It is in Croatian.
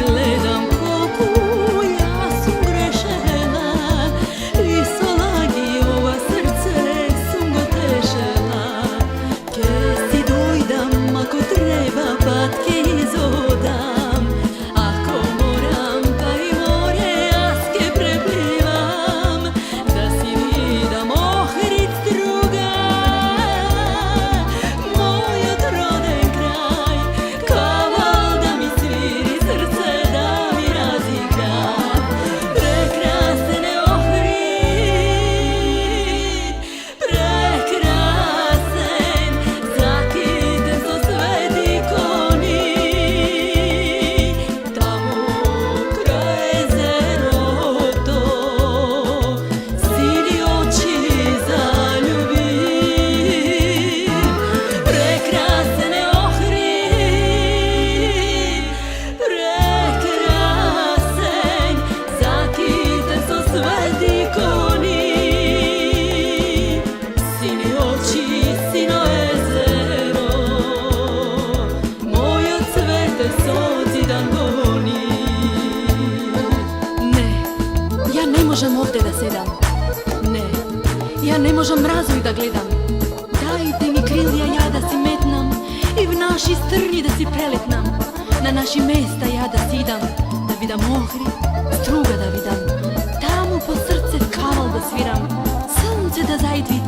gledam koliko ja sam grešena i solagi ova srce sam go tešela. Ke si dojdam ako treba patke izodam, ako moram pa i more aske preplivam, da si vidam ohrid struga moj otroden kraj, kaval da mi sviri srce da mi razigra. Prekrasen ohrid, prekrasen, zakiten so sveti koni, tamo kraj zero sini oči zaljubim. Prekrasen ohrid, prekrasen, zakiten so sveti koni, sini oči, sino jezero, moj od cvete sozidan goni. Ne, ja ne možem ovdje da sedam. Ne, ja ne možem mrazu i da gledam. Dajte mi krilja ja da si metnam i v naši strnji da si preletnam. Na naši mesta ja da sidam, da vidam ohri, struga da vidam. Tamo po srce kaval da sviram, sunce da zajd vidam.